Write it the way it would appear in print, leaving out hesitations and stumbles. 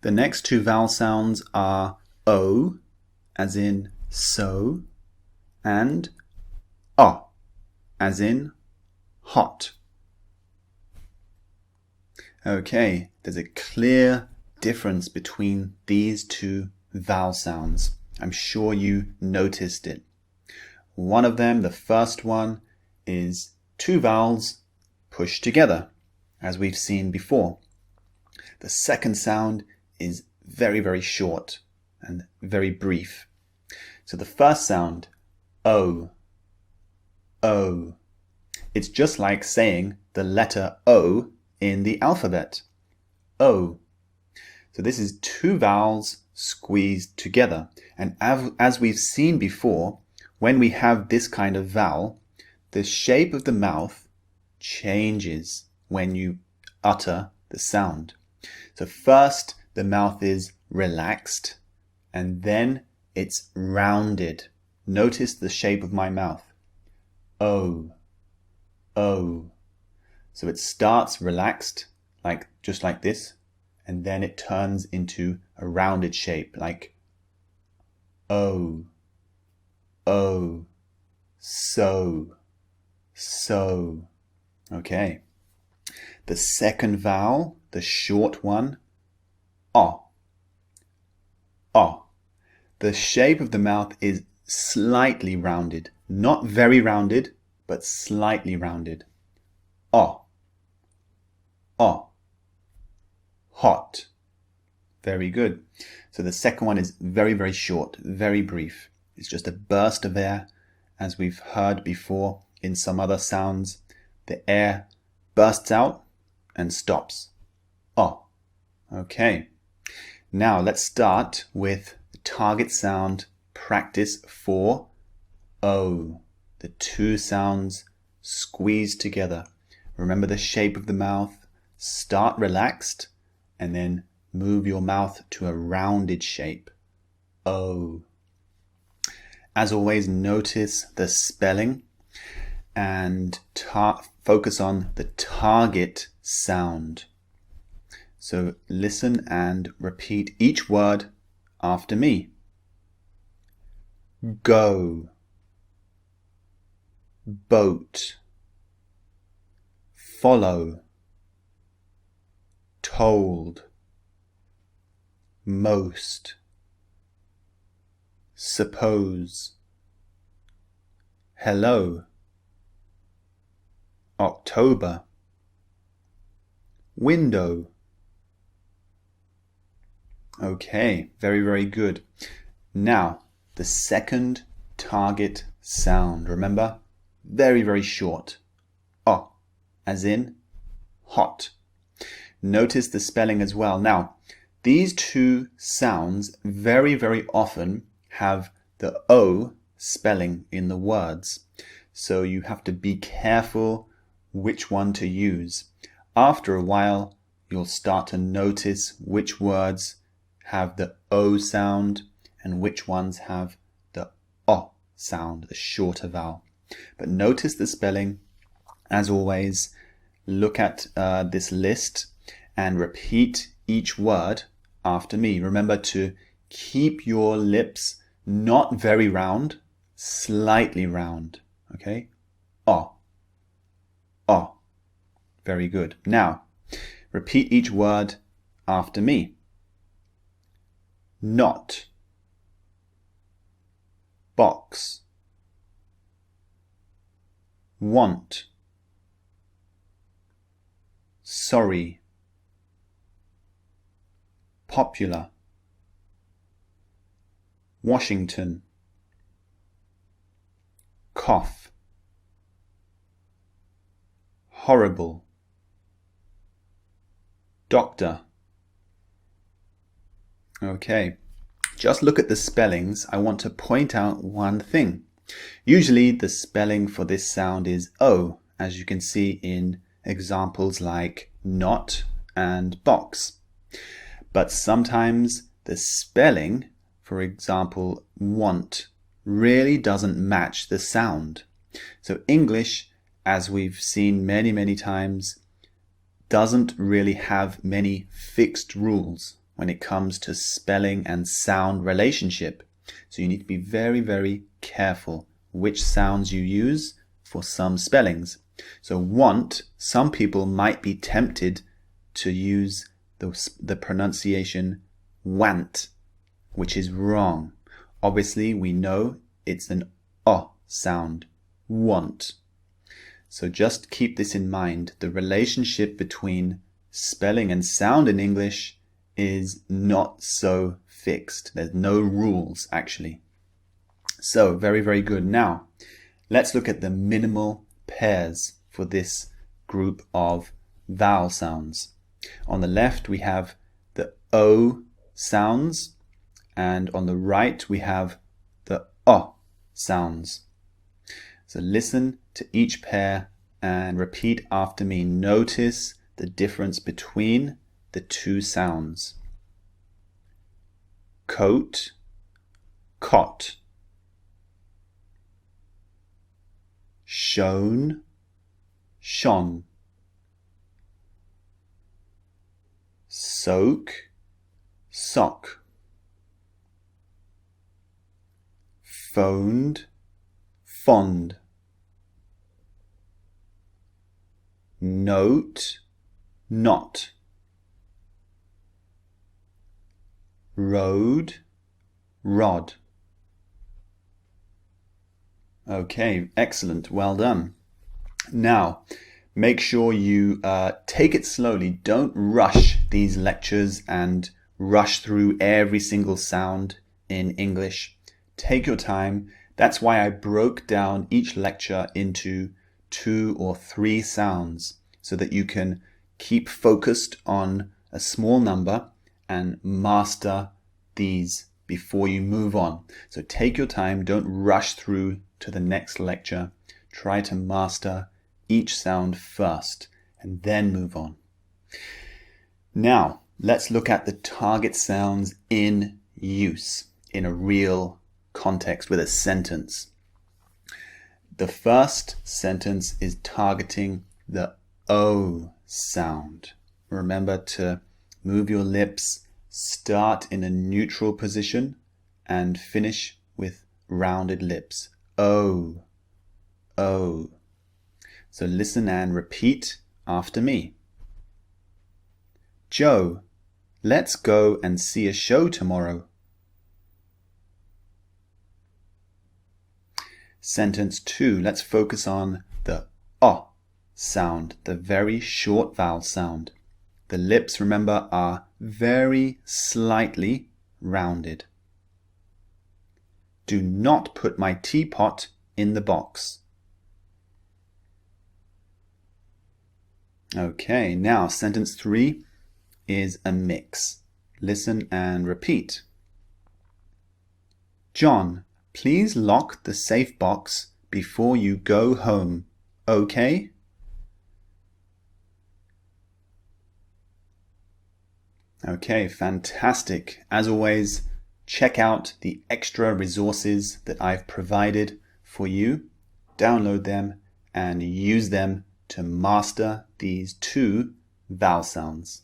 The next two vowel sounds are O, as in so, and O, as in hot. Okay, there's a clear difference between these two vowel sounds. I'm sure you noticed it. One of them, the first one, is two vowels pushed together, as we've seen before. The second sound is very, very short and very brief. So the first sound, O, O. It's just like saying the letter O in the alphabet. O. So this is two vowels squeezed together. And as we've seen before, when we have this kind of vowel, the shape of the mouth changes when you utter the sound. So first the mouth is relaxed and then it's rounded. Notice the shape of my mouth. O, O. So it starts relaxed, just like this, and then it turns into a rounded shape like O, O, so, so. Okay. The second vowel, the short one, O, O. The shape of the mouth is slightly rounded, not very rounded, but slightly rounded. O, O. Hot. Very good. So the second one is very, very short, very brief. It's just a burst of air, as we've heard before in some other sounds. The air bursts out and stops. O. Okay. Now let's start with the target sound practice for O. The two sounds squeezed together. Remember the shape of the mouth. Start relaxed and then move your mouth to a rounded shape. O. As always, notice the spelling and focus on the target sound. So listen and repeat each word after me. Go, boat, follow, told, most, suppose, hello, October, window. Okay, very, very good. Now, the second target sound. Remember, very, very short. O, as in hot. Notice the spelling as well. Now, these two sounds very, very often have the O spelling in the words. So you have to be careful which one to use. After a while, you'll start to notice which words have the O sound and which ones have the O sound, the shorter vowel. But notice the spelling. As always, look at this list and repeat each word after me. Remember to keep your lips not very round, slightly round. Okay? O. O. Very good. Now, repeat each word after me. Not, box, want, sorry, popular, Washington, cough, horrible, doctor. Okay, just look at the spellings. I want to point out one thing. Usually the spelling for this sound is O, as you can see in examples like not and box. But sometimes the spelling, for example, want, really doesn't match the sound. So English, as we've seen many, many times, doesn't really have many fixed rules. when it comes to spelling and sound relationship. So you need to be very, very careful which sounds you use for some spellings. So want, some people might be tempted to use the pronunciation want, which is wrong. Obviously, we know it's an O sound, want. So just keep this in mind. The relationship between spelling and sound in English is not so fixed. There's no rules, actually. So, very, very good. Now, let's look at the minimal pairs for this group of vowel sounds. On the left, we have the O sounds, and on the right, we have the O sounds. So listen to each pair and repeat after me. Notice the difference between the two sounds. Coat, cot. Shown, shone. Soak, sock. Phoned, fond. Note, not. Road, rod. Okay, excellent. Well done. Now, make sure you take it slowly. Don't rush these lectures and rush through every single sound in English. Take your time. That's why I broke down each lecture into 2 or 3 sounds so that you can keep focused on a small number and master these before you move on. So take your time. Don't rush through to the next lecture. Try to master each sound first and then move on. Now, let's look at the target sounds in use in a real context with a sentence. The first sentence is targeting the O sound. Remember to move your lips, start in a neutral position and finish with rounded lips. O, O. So listen and repeat after me. Joe, let's go and see a show tomorrow. Sentence 2, let's focus on the O sound, the very short vowel sound. The lips, remember, are very slightly rounded. Do not put my teapot in the box. Okay, now sentence 3 is a mix. Listen and repeat. John, please lock the safe box before you go home, okay? Okay, fantastic. As always, check out the extra resources that I've provided for you. Download them and use them to master these 2 vowel sounds.